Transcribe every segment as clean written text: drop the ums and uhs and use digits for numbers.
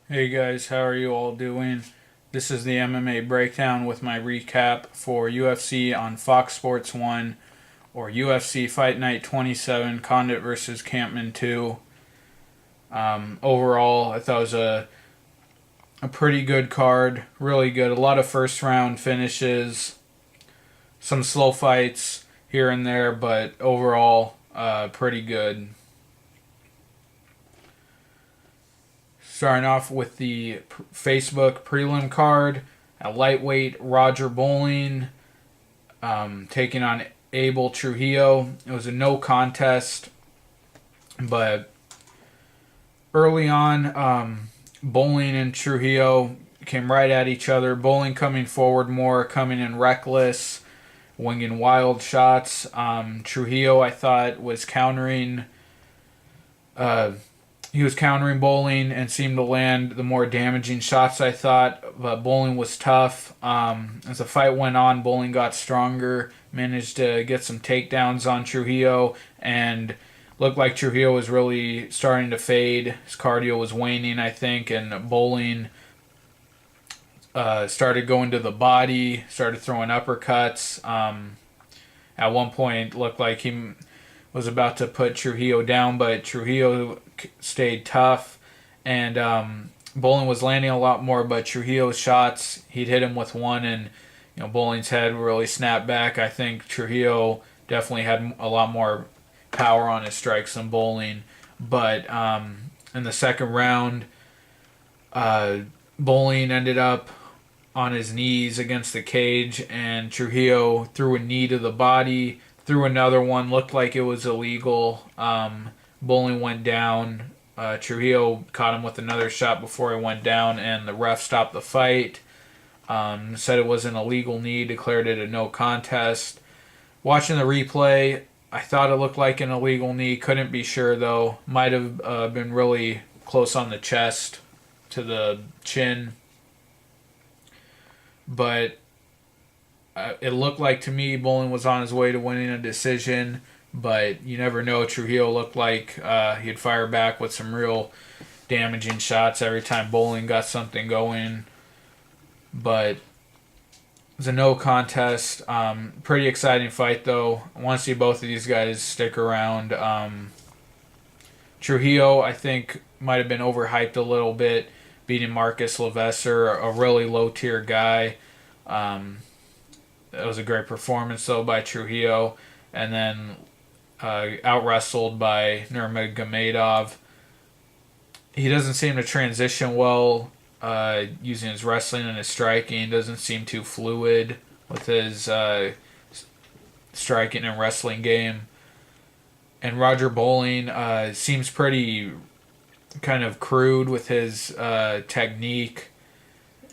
Hey guys, how are you all doing? This is the MMA breakdown with my recap for UFC on Fox Sports 1 or UFC Fight Night 27 Condit versus Kampmann 2. Overall, I thought it was a pretty good card. Really good. A lot of first round finishes, some slow fights here and there, but overall, pretty good. Starting off with the Facebook prelim card at lightweight, Roger Bowling taking on Abel Trujillo. It was a no contest, but early on, Bowling and Trujillo came right at each other. Bowling coming forward more, coming in reckless, winging wild shots. Trujillo, I thought, was countering. Uh, he was countering Bowling and seemed to land the more damaging shots, I thought, but Bowling was tough. As the fight went on, Bowling got stronger, managed to get some takedowns on Trujillo, and looked like Trujillo was really starting to fade. His cardio was waning, I think, and Bowling started going to the body, started throwing uppercuts. At one point, looked like he was about to put Trujillo down, but Trujillo stayed tough, and Bowling was landing a lot more. But Trujillo's shots, he'd hit him with one, and Bowling's head really snapped back. I think Trujillo definitely had a lot more power on his strikes than Bowling, but in the second round, Bowling ended up on his knees against the cage, and Trujillo threw a knee to the body, threw another one, looked like it was illegal. Bowling went down. Trujillo caught him with another shot before he went down, and the ref stopped the fight. Said it was an illegal knee, declared it a no contest. Watching the replay, I thought it looked like an illegal knee. Couldn't be sure though. Might have been really close on the chest to the chin, but it looked like to me Bowling was on his way to winning a decision, but you never know. Trujillo looked like he'd fire back with some real damaging shots every time Bowling got something going. But it was a no contest. Pretty exciting fight though. I want to see both of these guys stick around. Trujillo, I think, might have been overhyped a little bit, beating Marcus Leveser, a really low tier guy. Um, That was a great performance, though, by Trujillo. And then out wrestled by Nurmagomedov. He doesn't seem to transition well using his wrestling and his striking. Doesn't seem too fluid with his striking and wrestling game. And Roger Bowling seems pretty kind of crude with his technique,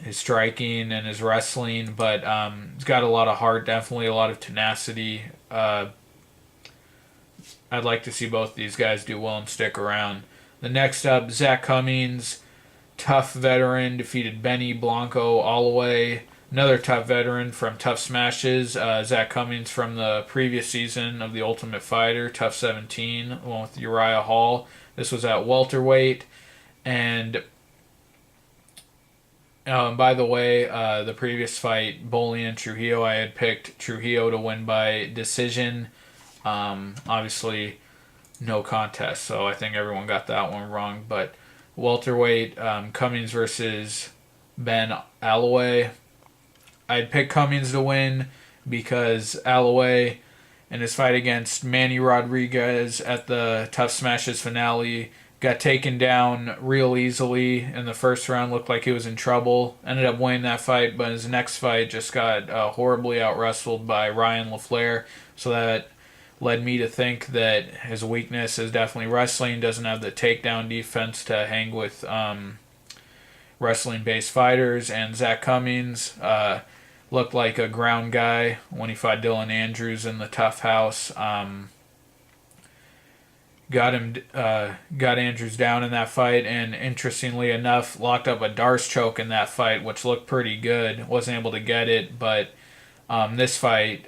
his striking and his wrestling, but he's got a lot of heart, definitely a lot of tenacity. I'd like to see both these guys do well and stick around. The next up, Zach Cummings, tough veteran, defeated Benny Blanco all the way. Another tough veteran from Tough Smashes, Zach Cummings from the previous season of The Ultimate Fighter, Tough 17, along with Uriah Hall. This was at welterweight, and by the way, the previous fight, Bowling and Trujillo, I had picked Trujillo to win by decision. Obviously, no contest, so I think everyone got that one wrong. But welterweight, Cummings versus Ben Alloway. I'd pick Cummings to win because Alloway, in his fight against Manny Rodriguez at the Tough Smashes finale, got taken down real easily in the first round. Looked like he was in trouble. Ended up winning that fight, but his next fight just got horribly out wrestled by Ryan LaFleur. So that led me to think that his weakness is definitely wrestling. Doesn't have the takedown defense to hang with wrestling based fighters. And Zach Cummings looked like a ground guy when he fought Dylan Andrews in the Tough House. Got Andrews down in that fight, and interestingly enough, locked up a Darce choke in that fight, which looked pretty good. Wasn't able to get it, but this fight,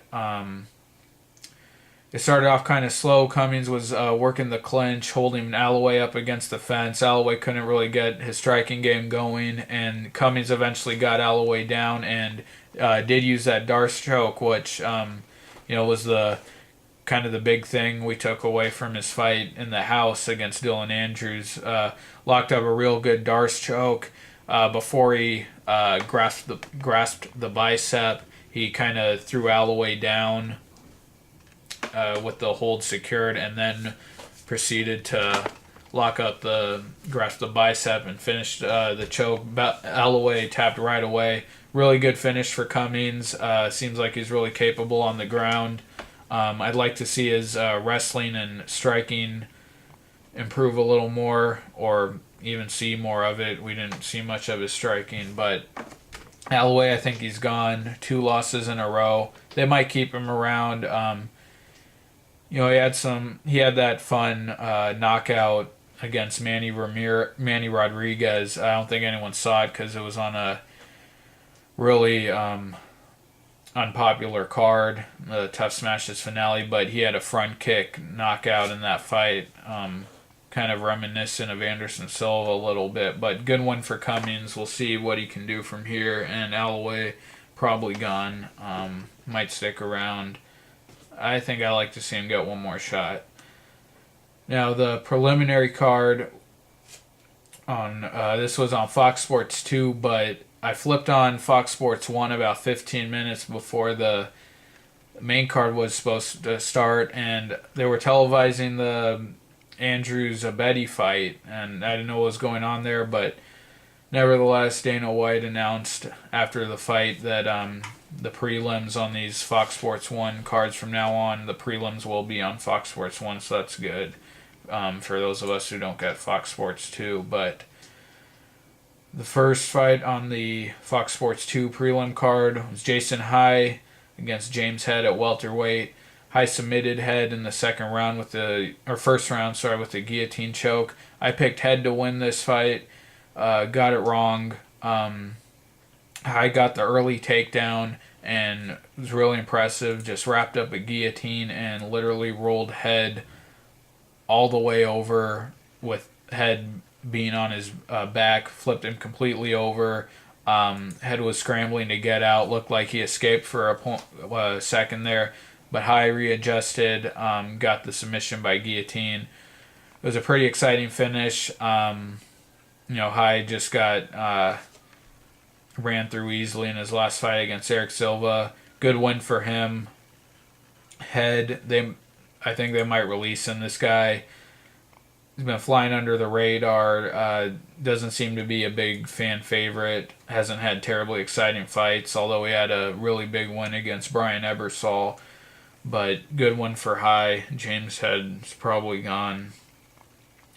It started off kind of slow. Cummings was working the clinch, holding Alloway up against the fence. Alloway couldn't really get his striking game going, and Cummings eventually got Alloway down and did use that Darce choke, which was the kind of the big thing we took away from his fight in the house against Dylan Andrews. Locked up a real good Darce choke before he grasped the bicep. He kind of threw Alloway down with the hold secured, and then proceeded to grasp the bicep and finished the choke. Alloway tapped right away. Really good finish for Cummings. Seems like he's really capable on the ground. I'd like to see his wrestling and striking improve a little more, or even see more of it. We didn't see much of his striking, but Alloway, I think he's gone. 2 losses in a row. They might keep him around. He had that fun knockout against Manny Rodriguez. I don't think anyone saw it because it was on a really unpopular card, the Tough Smashes finale, but he had a front kick knockout in that fight, kind of reminiscent of Anderson Silva a little bit, but good one for Cummings. We'll see what he can do from here, and Alloway probably gone, might stick around. I think I like to see him get one more shot. Now the preliminary card on this was on Fox Sports 2, but I flipped on Fox Sports 1 about 15 minutes before the main card was supposed to start, and they were televising the Andrews Abedi fight, and I didn't know what was going on there, but nevertheless, Dana White announced after the fight that the prelims on these Fox Sports 1 cards from now on, the prelims will be on Fox Sports 1, so that's good for those of us who don't get Fox Sports 2. But the first fight on the Fox Sports 2 prelim card was Jason High against James Head at welterweight. High submitted Head in the first round with the guillotine choke. I picked Head to win this fight. Got it wrong. High got the early takedown and was really impressive. Just wrapped up a guillotine and literally rolled Head all the way over, with Head being on his back, flipped him completely over. Head was scrambling to get out. Looked like he escaped for a second there, but High readjusted, got the submission by guillotine. It was a pretty exciting finish. High just got ran through easily in his last fight against Eric Silva. Good win for him. Head, I think they might release him. This guy, he's been flying under the radar. Doesn't seem to be a big fan favorite. Hasn't had terribly exciting fights, although he had a really big win against Brian Ebersol. But good one for High. James Head's probably gone.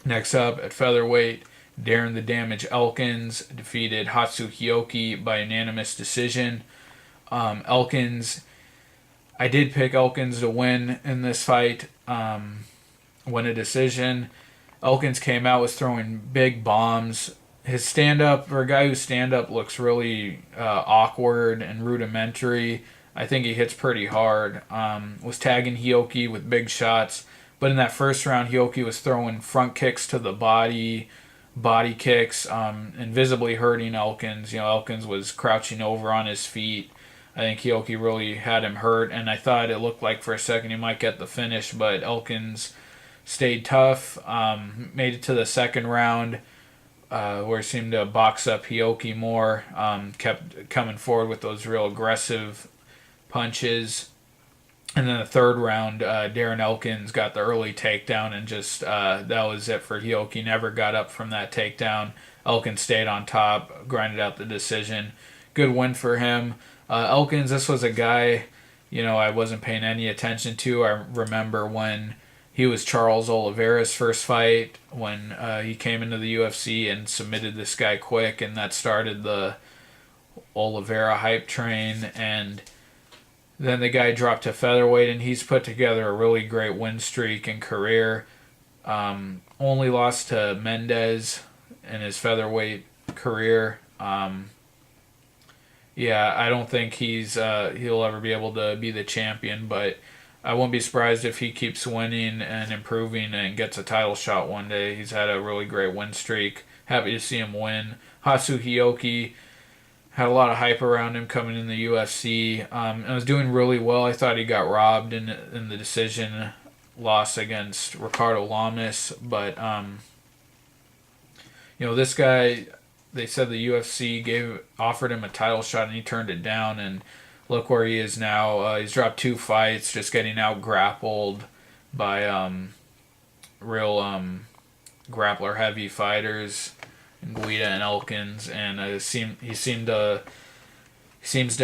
Next up at featherweight, Darren the Damage Elkins defeated Hatsu Hioki by unanimous decision. Elkins, I did pick Elkins to win in this fight, win a decision. Elkins came out, was throwing big bombs. His stand-up, for a guy whose stand-up looks really awkward and rudimentary, I think he hits pretty hard. Was tagging Hioki with big shots, but in that first round, Hioki was throwing front kicks to the body kicks, and visibly hurting Elkins. Elkins was crouching over on his feet. I think Hioki really had him hurt, and I thought it looked like for a second he might get the finish, but Elkins stayed tough, made it to the second round, where he seemed to box up Hioki more, kept coming forward with those real aggressive punches. And then the third round, Darren Elkins got the early takedown, and just that was it for Hioki. Never got up from that takedown. Elkins stayed on top, grinded out the decision. Good win for him. Elkins, this was a guy, I wasn't paying any attention to. I remember when he was Charles Oliveira's first fight, when he came into the UFC and submitted this guy quick, and that started the Oliveira hype train. And then the guy dropped to featherweight, and he's put together a really great win streak and career. Only lost to Mendez in his featherweight career. I don't think he'll ever be able to be the champion, but I won't be surprised if he keeps winning and improving and gets a title shot one day. He's had a really great win streak. Happy to see him win. Hasu Hioki had a lot of hype around him coming in the UFC. And was doing really well. I thought he got robbed in the decision loss against Ricardo Lamas, but this guy, they said the UFC offered him a title shot and he turned it down, and look where he is now. He's dropped 2 fights, just getting out grappled by real grappler heavy fighters, Guida and Elkins, and he seems to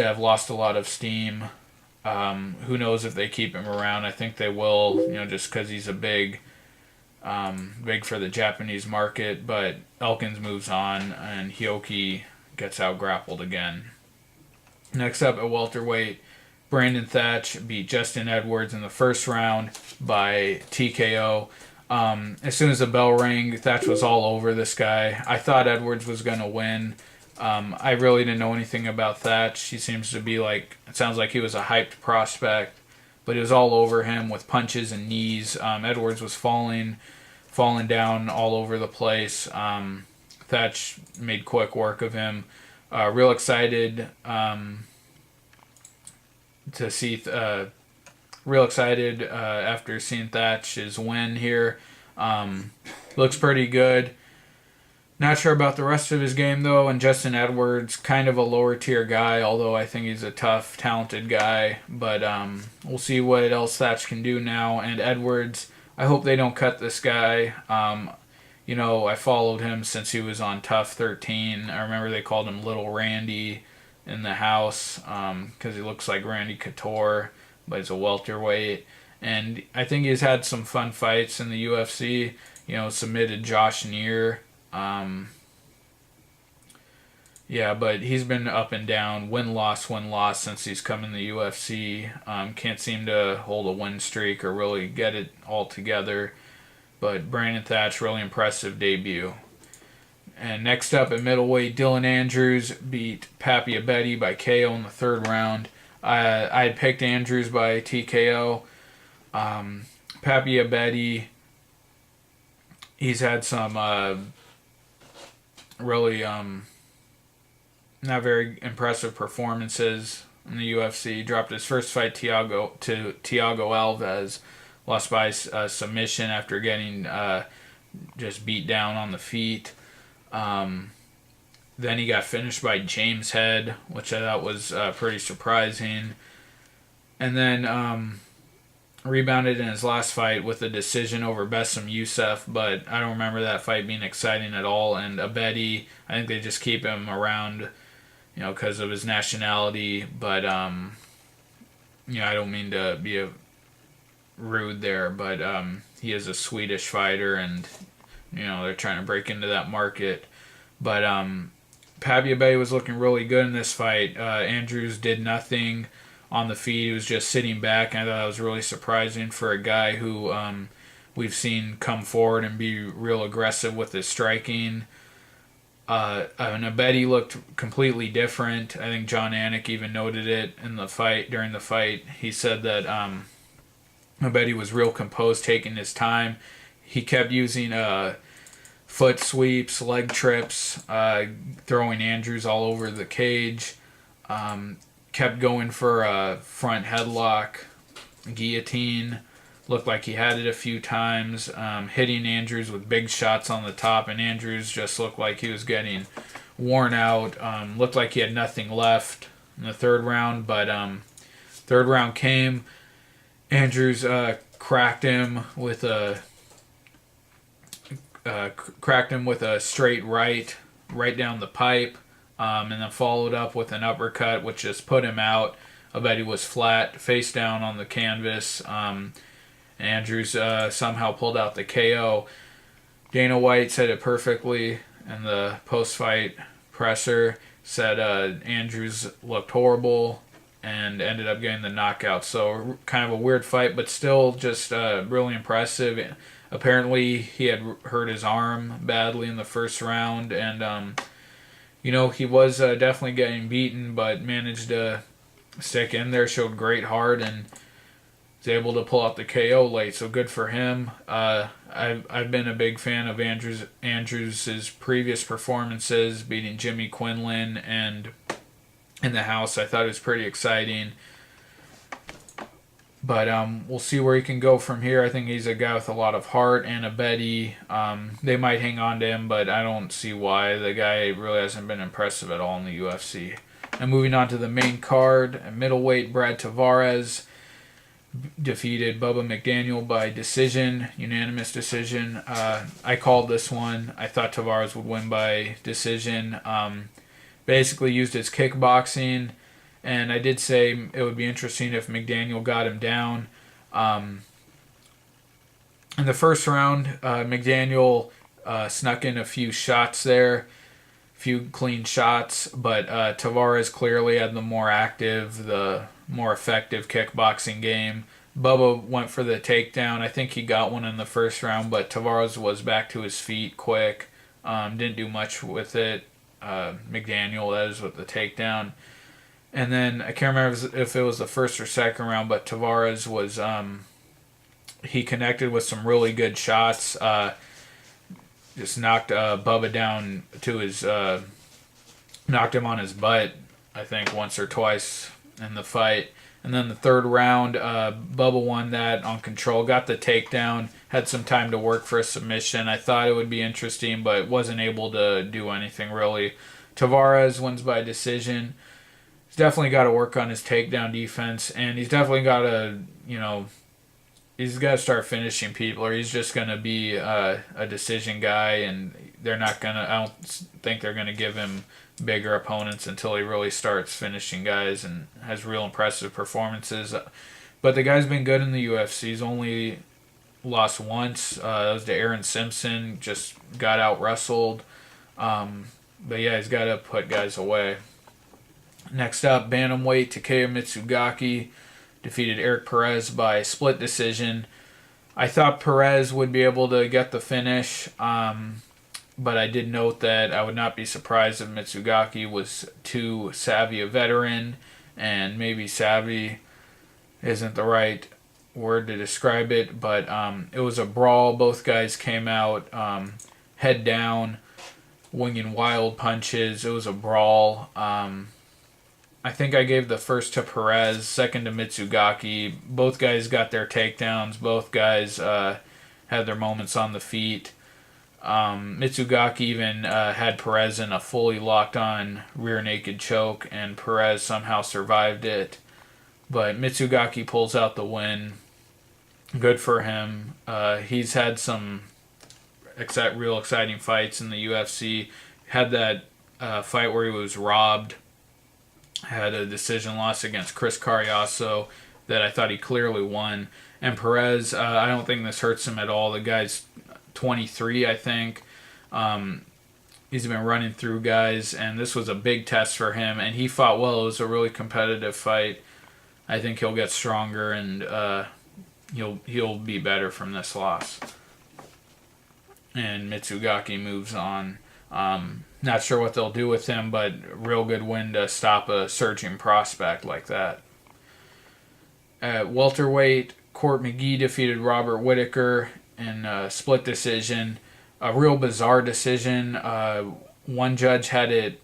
have lost a lot of steam. Who knows if they keep him around? I think they will, just because he's a big for the Japanese market. But Elkins moves on, and Hioki gets out grappled again. Next up at welterweight, Brandon Thatch beat Justin Edwards in the first round by TKO. As soon as the bell rang, Thatch was all over this guy. I thought Edwards was going to win. I really didn't know anything about Thatch. He seems to be it sounds like he was a hyped prospect, but it was all over him with punches and knees. Edwards was falling down all over the place. Thatch made quick work of him. Real excited after seeing Thatch's win here. Looks pretty good. Not sure about the rest of his game though, and Justin Edwards, kind of a lower tier guy, although I think he's a tough, talented guy. But we'll see what else Thatch can do now. And Edwards, I hope they don't cut this guy. I followed him since he was on Tough 13. I remember they called him Little Randy in the house because he looks like Randy Couture, but he's a welterweight. And I think he's had some fun fights in the UFC. Submitted Josh Neer. But he's been up and down, win-loss since he's come in the UFC. Can't seem to hold a win streak or really get it all together. But Brandon Thatch, really impressive debut. And next up at middleweight, Dylan Andrews beat Papi Abedi by KO in the third round. I had picked Andrews by TKO. Papi Abedi, he's had some really not very impressive performances in the UFC. He dropped his first fight to Thiago Alves, lost by submission after getting just beat down on the feet. Then he got finished by James Head, which I thought was pretty surprising. And then rebounded in his last fight with a decision over Bassem Youssef, but I don't remember that fight being exciting at all. And Abedi, I think they just keep him around, because of his nationality. But I don't mean to be rude there, but he is a Swedish fighter, and they're trying to break into that market. But Papi Abedi was looking really good in this fight. Andrews did nothing on the feet. He was just sitting back, and I thought that was really surprising for a guy who we've seen come forward and be real aggressive with his striking. And Abedi looked completely different. I think John Anik even noted it during the fight. He said that Abedi was real composed, taking his time. He kept using foot sweeps, leg trips, throwing Andrews all over the cage. Kept going for a front headlock, guillotine. Looked like he had it a few times. Hitting Andrews with big shots on the top, and Andrews just looked like he was getting worn out. Looked like he had nothing left in the third round, but third round came. Andrews cracked him with a straight right down the pipe, and then followed up with an uppercut, which just put him out. Abedi was flat, face down on the canvas. Andrews somehow pulled out the KO. Dana White said it perfectly in the post-fight presser. Said Andrews looked horrible and ended up getting the knockout. So kind of a weird fight, but still just really impressive. Apparently he had hurt his arm badly in the first round, and he was definitely getting beaten, but managed to stick in there, showed great heart, and was able to pull out the KO late, so good for him. I've been a big fan of Andrews's previous performances, beating Jimmy Quinlan and in the house. I thought it was pretty exciting. But we'll see where he can go from here. I think he's a guy with a lot of heart and a Betty. They might hang on to him, but I don't see why. The guy really hasn't been impressive at all in the UFC. And moving on to the main card, middleweight Brad Tavares defeated Bubba McDaniel by decision, unanimous decision. I called this one. I thought Tavares would win by decision. Basically used his kickboxing. And I did say it would be interesting if McDaniel got him down. In the first round, McDaniel snuck in a few shots there, a few clean shots, but Tavares clearly had the more active, the more effective kickboxing game. Bubba went for the takedown. I think he got one in the first round, but Tavares was back to his feet quick. Didn't do much with it. McDaniel, that is, with the takedown. And then I can't remember if it was the first or second round, but Tavares was he connected with some really good shots. Just knocked Bubba down to his knocked him on his butt, I think once or twice in the fight. And then the third round, Bubba won that on control, got the takedown, had some time to work for a submission. I thought it would be interesting, but wasn't able to do anything really. Tavares wins by decision. He's definitely got to work on his takedown defense, and he's definitely got to, he's got to start finishing people, or he's just going to be a decision guy, and they're not going to, I don't think they're going to give him bigger opponents until he really starts finishing guys and has real impressive performances. But the guy's been good in the UFC. He's only lost once. That was to Aaron Simpson, just got out-wrestled. But yeah, he's got to put guys away. Next up, bantamweight Takeya Mitsugaki defeated Eric Perez by split decision. I thought Perez would be able to get the finish, but I did note that I would not be surprised if Mitsugaki was too savvy a veteran, and maybe savvy isn't the right word to describe it, but it was a brawl. Both guys came out head down, winging wild punches. It was a brawl. I think I gave the first to Perez, second to Mitsugaki. Both guys got their takedowns. Both guys had their moments on the feet. Mitsugaki even had Perez in a fully locked-on rear naked choke, and Perez somehow survived it. But Mitsugaki pulls out the win. Good for him. He's had some real exciting fights in the UFC. Had that fight where he was robbed. Had a decision loss against Chris Carriasso that I thought he clearly won. And Perez, I don't think this hurts him at all. The guy's 23, I think. He's been running through guys, and this was a big test for him. And he fought well. It was a really competitive fight. I think he'll get stronger, and he'll be better from this loss. And Mitsugaki moves on. Not sure what they'll do with him, but real good win to stop a surging prospect like that. At welterweight, Court McGee defeated Robert Whittaker in a split decision. A real bizarre decision. One judge had it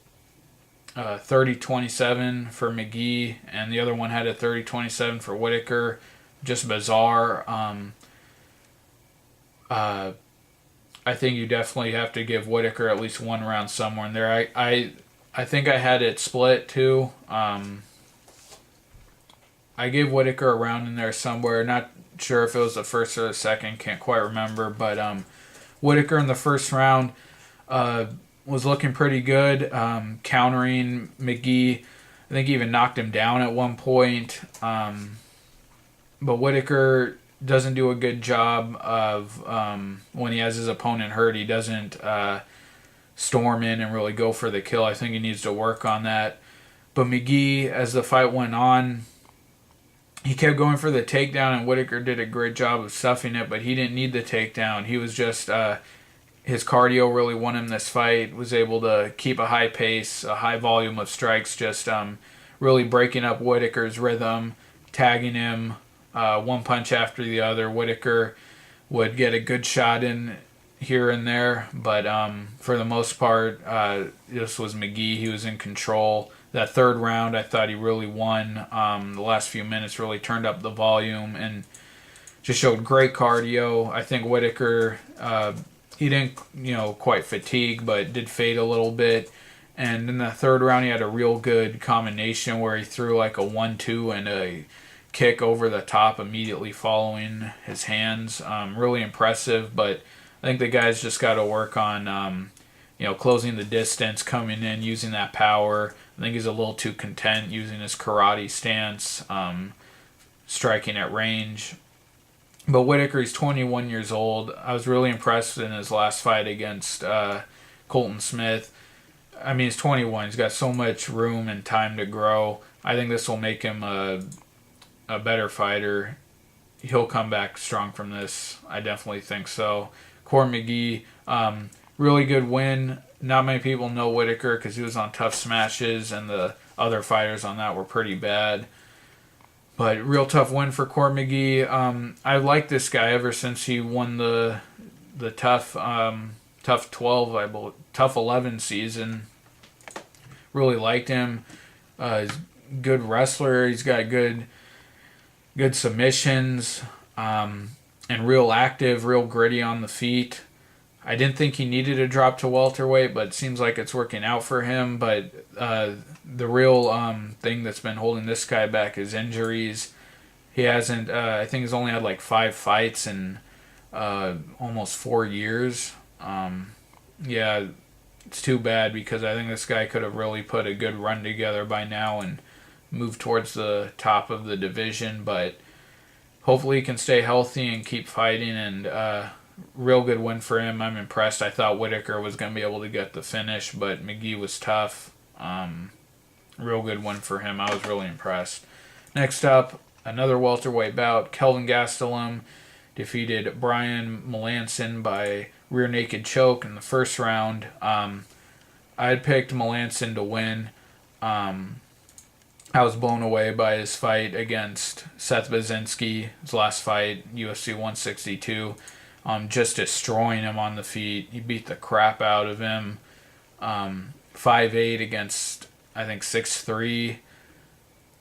30-27 for McGee, and the other one had it 30-27 for Whittaker. Just bizarre. I think you definitely have to give Whittaker at least one round somewhere in there. I think I had it split too. I gave Whittaker a round in there somewhere. Not sure if it was the first or the second. Can't quite remember. But Whittaker in the first round was looking pretty good, countering McGee. I think he even knocked him down at one point. But Whittaker doesn't do a good job of when he has his opponent hurt. He doesn't storm in and really go for the kill. I think he needs to work on that. But McGee, as the fight went on, he kept going for the takedown, and Whittaker did a great job of stuffing it, but he didn't need the takedown. He was just his cardio really won him this fight, was able to keep a high pace, a high volume of strikes, just really breaking up Whittaker's rhythm, tagging him, one punch after the other. Whitaker would get a good shot in here and there, but for the most part, this was McGee. He was in control. That third round, I thought he really won. The last few minutes really turned up the volume and just showed great cardio. I think Whitaker, he didn't, quite fatigue, but did fade a little bit. And in the third round, he had a real good combination where he threw like a 1-2 and a kick over the top immediately following his hands. Really impressive, but I think the guy's just got to work on, closing the distance, coming in, using that power. I think he's a little too content using his karate stance, striking at range. But Whitaker, he's 21 years old. I was really impressed in his last fight against Colton Smith. I mean, he's 21. He's got so much room and time to grow. I think this will make him a better fighter. He'll come back strong from this. I definitely think so. Court McGee, really good win. Not many people know Whitaker because he was on Tough Smashes, and the other fighters on that were pretty bad. But real tough win for Court McGee. I like this guy ever since he won the Tough 12, Tough 11 season. Really liked him. He's a good wrestler. He's got good submissions, and real active, real gritty on the feet. I didn't think he needed to drop to welterweight, but it seems like it's working out for him. But the real thing that's been holding this guy back is injuries. He hasn't, I think he's only had like 5 fights in almost 4 years. Yeah, it's too bad because I think this guy could have really put a good run together by now and moved towards the top of the division. But hopefully he can stay healthy and keep fighting, and real good win for him. I'm impressed. I thought Whitaker was going to be able to get the finish, but McGee was tough. Real good win for him. I was really impressed. Next up, another welterweight bout. Kelvin Gastelum defeated Brian Melanson by rear naked choke in the first round. I had picked Melanson to win. I was blown away by his fight against Seth Baczynski, his last fight, UFC 162. Just destroying him on the feet. He beat the crap out of him. 5'8" against, I think, 6'3".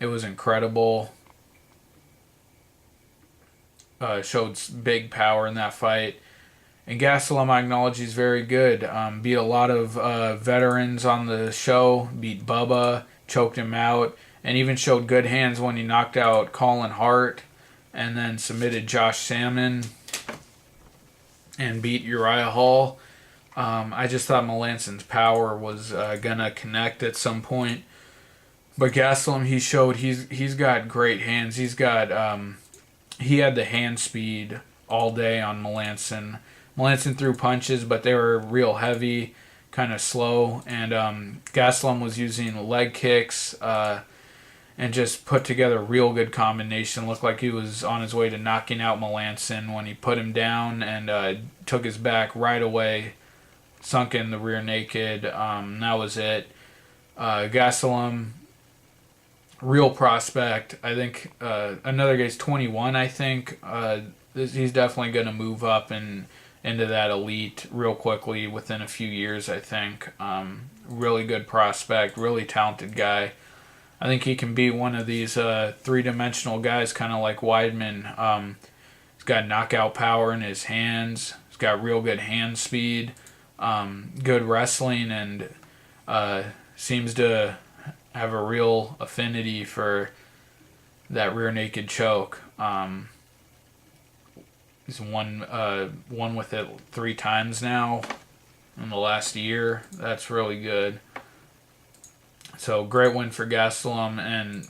It was incredible. Showed big power in that fight. And Gastelum, I acknowledge he's very good. Beat a lot of veterans on the show. Beat Bubba, choked him out, and even showed good hands when he knocked out Colin Hart and then submitted Josh Salmon and beat Uriah Hall. I just thought Melanson's power was going to connect at some point. But Gastelum, he showed he's got great hands. He had the hand speed all day on Melanson. Melanson threw punches, but they were real heavy, kind of slow. And Gastelum was using leg kicks and just put together a real good combination. Looked like he was on his way to knocking out Melanson when he put him down and took his back right away, sunk in the rear naked. That was it. Gastelum, real prospect. I think another guy's 21, I think. He's definitely going to move up and into that elite real quickly within a few years, I think. Really good prospect, really talented guy. I think he can be one of these three-dimensional guys, kind of like Weidman. He's got knockout power in his hands. He's got real good hand speed, good wrestling, and seems to have a real affinity for that rear naked choke. He's won with it 3 times now in the last year. That's really good. So great win for Gastelum, and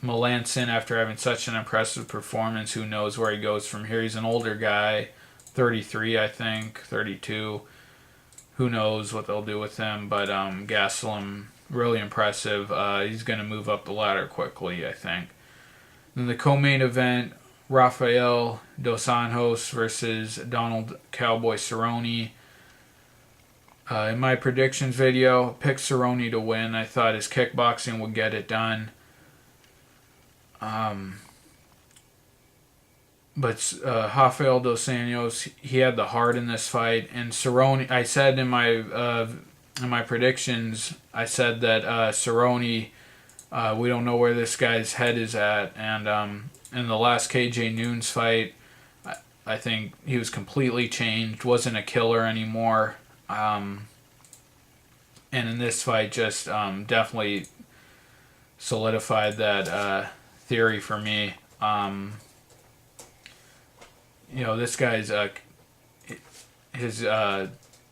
Melanson, after having such an impressive performance, who knows where he goes from here. He's an older guy, 33 I think, 32. Who knows what they'll do with him, but Gastelum, really impressive. He's going to move up the ladder quickly, I think. Then the co-main event, Rafael Dos Anjos versus Donald Cowboy Cerrone. In my predictions video, picked Cerrone to win. I thought his kickboxing would get it done. But Rafael dos Anjos, he had the heart in this fight. And Cerrone, I said in my predictions, I said that Cerrone, we don't know where this guy's head is at. And in the last KJ Noons fight, I think he was completely changed, wasn't a killer anymore. And in this fight, just definitely solidified that theory for me. This guy's his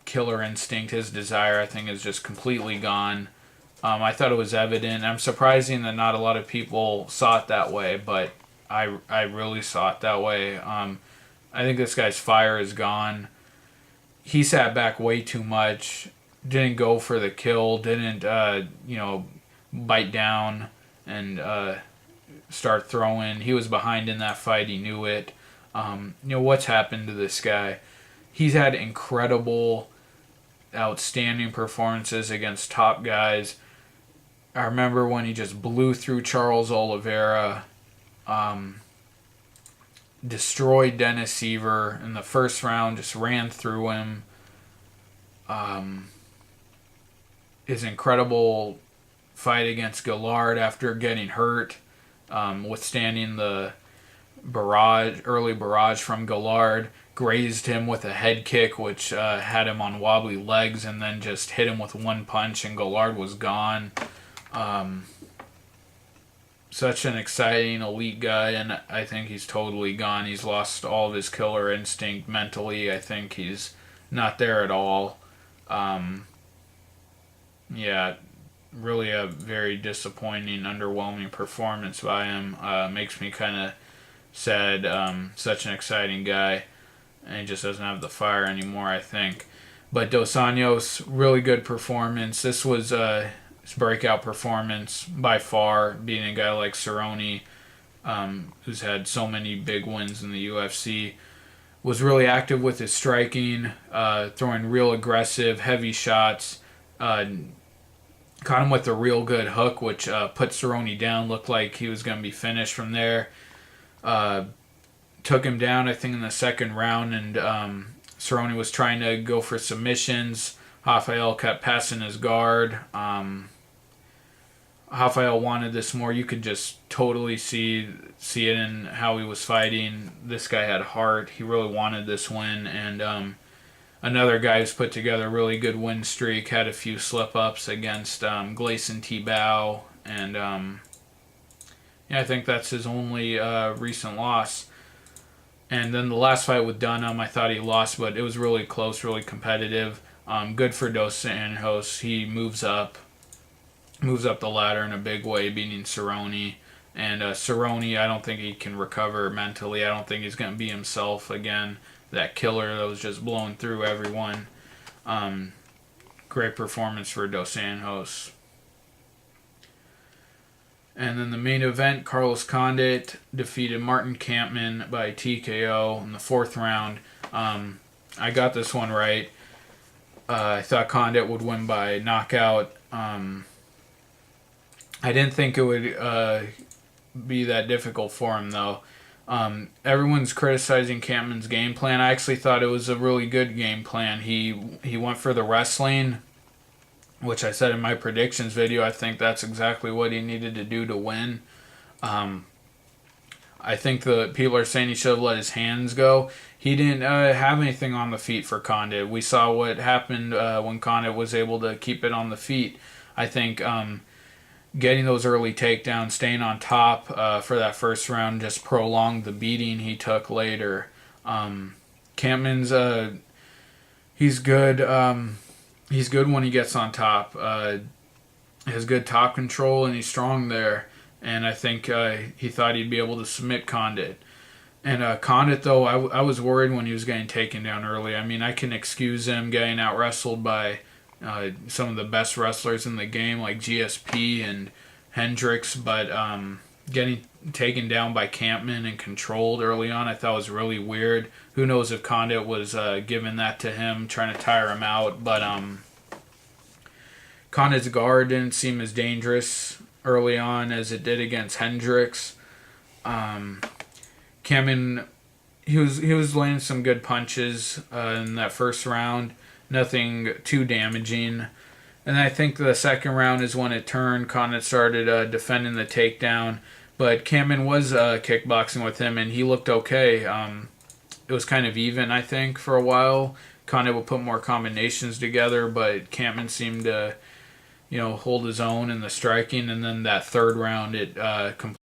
killer instinct, his desire, I think, is just completely gone. I thought it was evident. I'm surprising that not a lot of people saw it that way, but I really saw it that way. I think this guy's fire is gone. He sat back way too much. Didn't go for the kill. Didn't bite down and start throwing. He was behind in that fight. He knew it. What's happened to this guy? He's had incredible, outstanding performances against top guys. I remember when he just blew through Charles Oliveira, destroyed Dennis Seaver in the first round, just ran through him. His incredible fight against Gillard after getting hurt, withstanding the early barrage from Gillard, grazed him with a head kick, which had him on wobbly legs, and then just hit him with one punch, and Gillard was gone. Such an exciting, elite guy, and I think he's totally gone. He's lost all of his killer instinct mentally. I think he's not there at all. Really a very disappointing, underwhelming performance by him. Makes me kind of sad. Such an exciting guy, and he just doesn't have the fire anymore, I think. But Dos Anjos, really good performance. This was his breakout performance by far, beating a guy like Cerrone, who's had so many big wins in the UFC. Was really active with his striking, throwing real aggressive, heavy shots. Caught him with a real good hook, which put Cerrone down. Looked like he was going to be finished from there. Took him down, I think, in the second round, and Cerrone was trying to go for submissions. Rafael kept passing his guard. Rafael wanted this more. You could just totally see it in how he was fighting. This guy had heart. He really wanted this win, and another guy who's put together a really good win streak, had a few slip-ups against Gleison Tibau, and I think that's his only recent loss. And then the last fight with Dunham, I thought he lost, but it was really close, really competitive. Good for Dos Anjos. He moves up the ladder in a big way, beating Cerrone. And Cerrone, I don't think he can recover mentally. I don't think he's going to be himself again. That killer that was just blowing through everyone. Great performance for Dos Anjos. And then the main event, Carlos Condit defeated Martin Kampmann by TKO in the fourth round. I got this one right. I thought Condit would win by knockout. I didn't think it would be that difficult for him, though. Everyone's criticizing Kampmann's game plan. I actually thought it was a really good game plan. He went for the wrestling, which I said in my predictions video. I think that's exactly what he needed to do to win. I think the people are saying he should have let his hands go. He didn't have anything on the feet for Condit. We saw what happened when Condit was able to keep it on the feet. I think getting those early takedowns, staying on top for that first round, just prolonged the beating he took later. Kampmann's he's good. He's good when he gets on top. He has good top control, and he's strong there. And I think he thought he'd be able to submit Condit. And Condit, though, I was worried when he was getting taken down early. I mean, I can excuse him getting out-wrestled by some of the best wrestlers in the game, like GSP and Hendricks, but getting taken down by Kampmann and controlled early on, I thought was really weird. Who knows if Condit was giving that to him, trying to tire him out, but Condit's guard didn't seem as dangerous early on as it did against Hendricks. Kampmann he was landing some good punches in that first round. Nothing too damaging. And I think the second round is when it turned. Condit started defending the takedown, but Kampmann was kickboxing with him, and he looked okay. It was kind of even, I think, for a while. Condit would put more combinations together, but Kampmann seemed to, hold his own in the striking. And then that third round, it completely